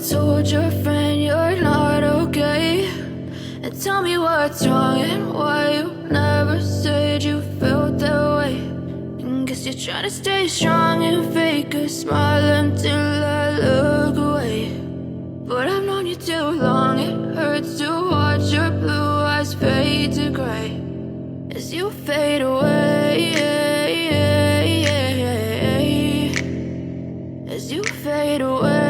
told your friend you're not okay, and tell me what's wrong and why you never said you felt that way. And guess you're trying to stay strong and fake a smile until I look away. But I've known you too long, it hurts to watch your blue eyes fade to gray as you fade away, as you fade away.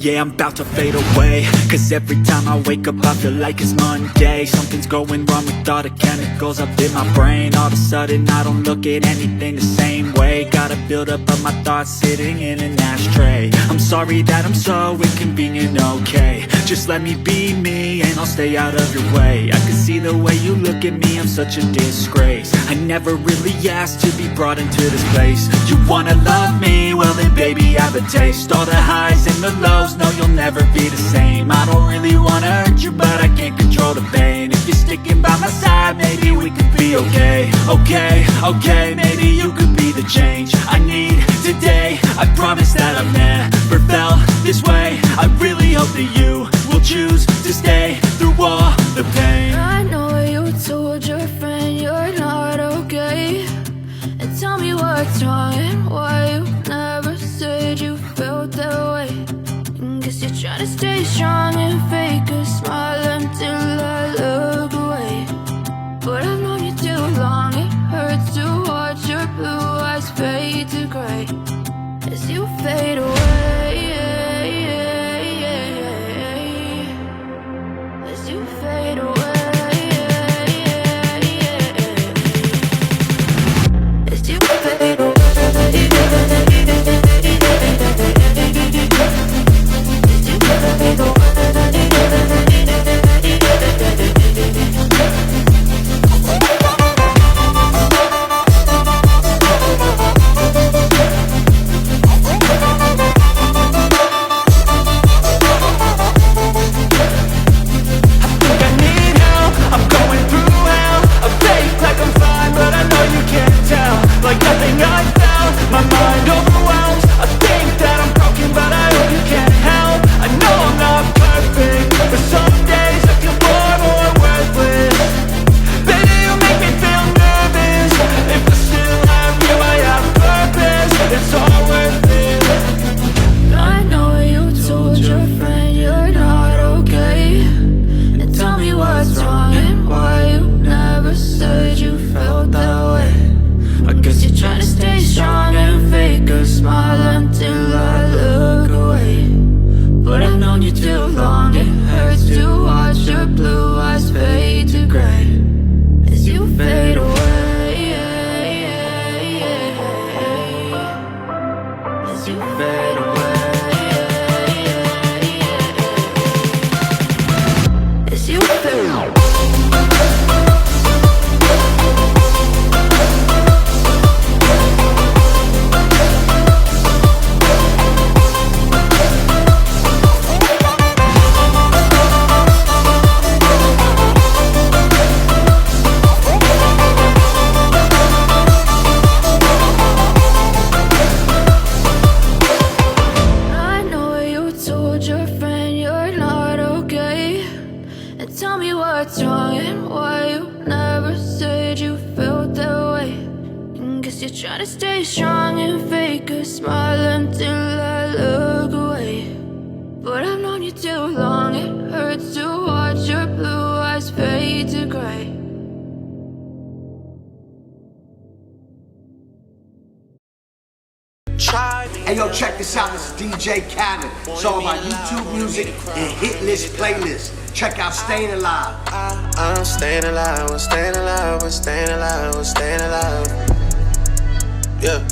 Yeah, I'm about to fade away, cause every time I wake up I feel like it's Monday. Something's going wrong with all the chemicals up in my brain. All of a sudden I don't look at anything the same way. Got a buildup of my thoughts sitting in an ashtray. I'm sorry that I'm so inconvenient, okay. Just let me be me and I'll stay out of your way. I can see the way you look at me, I'm such a disgrace. I never really asked to be brought into this place. You wanna love me? Well then baby I have a taste. All the highs and the lows, no you'll never be the same. I don't really wanna hurt you but I can't control the pain. If you're sticking by my side maybe we could be okay. Okay, maybe you could be the change I need today. I promise that I've never felt this way. I really hope that you will choose to stay through all the pain. I know you told your friend you're not okay, and tell me what's wrong and why you never said you felt that way. And guess you're trying to stay strong and fake a smile until I look away. But I've known you too long, it hurts to watch your blue eyes fade to gray as you fade away, as you fade away, as you fade away. Hey yo, check this out, this is DJ Khaled. It's all about YouTube music and hit list playlist. Check out Staying Alive. I'm staying alive, I'm staying alive, I'm staying alive, I'm staying alive. Yeah.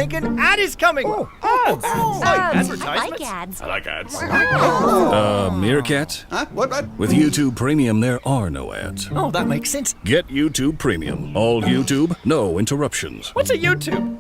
think an ad is coming. Ads. Advertisements. I like ads. I like ads. Meerkat? Huh? What? With YouTube Premium, there are no ads. Oh, that makes sense. Get YouTube Premium. All YouTube, no interruptions. What's a YouTube?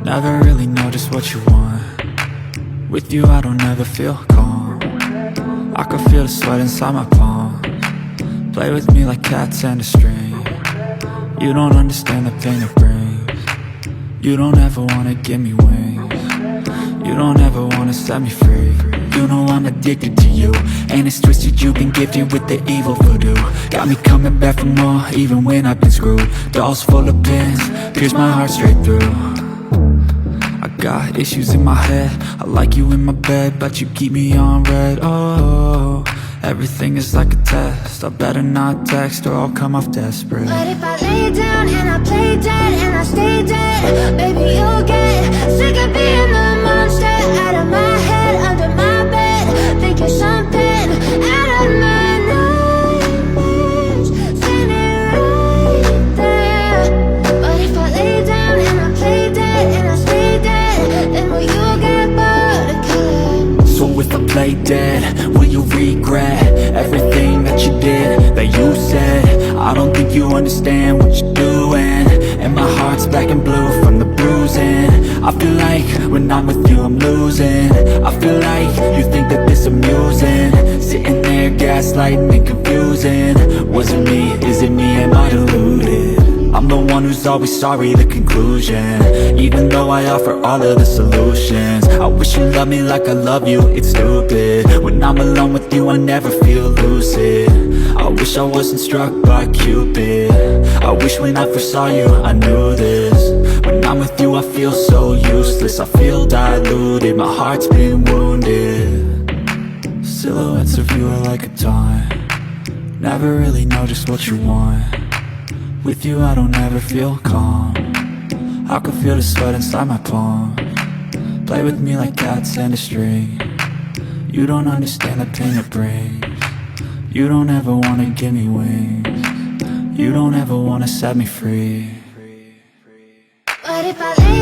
Never really know just what you want. With you I don't ever feel calm. I can feel the sweat inside my palm. Play with me like cats and a string. You don't understand the pain it brings. You don't ever wanna give me wings. You don't ever wanna set me free. You know I'm addicted to you, and it's twisted, you've been gifted with the evil voodoo. Got me coming back for more, even when I've been screwed. Dolls full of pins, pierce my heart straight through. I got issues in my head, I like you in my bed, but you keep me on red. Oh, everything is like a test, I better not text or I'll come off desperate. But if I lay down and I play dead and I stay dead, baby you'll get sick of being the monster out of my head, under my bed. Think you're something out of my nightmares, standing right there. But if I lay down and I play dead and I stay dead, then will you get bored of killing? So if I play dead, will you regret everything that you did, that you said? I don't think you understand what you're doing, and my heart's black and blue from the bruising. I feel like when I'm with you I'm losing. I feel like you think that this amusing, sitting there gaslighting and confusing. Was it me? Is it me? Am I deluded? I'm the one who's always sorry, the conclusion, even though I offer all of the solutions. I wish you loved me like I love you, it's stupid. When I'm alone with you I never feel lucid. I wish I wasn't struck by Cupid. I wish when I first saw you I knew this. When I'm with you I feel so useless, I feel diluted, my heart's been wounded. Silhouettes of you are like a taunt. Never really know just what you want. With you I don't ever feel calm. I can feel the sweat inside my palm. Play with me like cats and a string. You don't understand the pain it brings. You don't ever wanna give me wings. You don't ever wanna set me free. But if I lay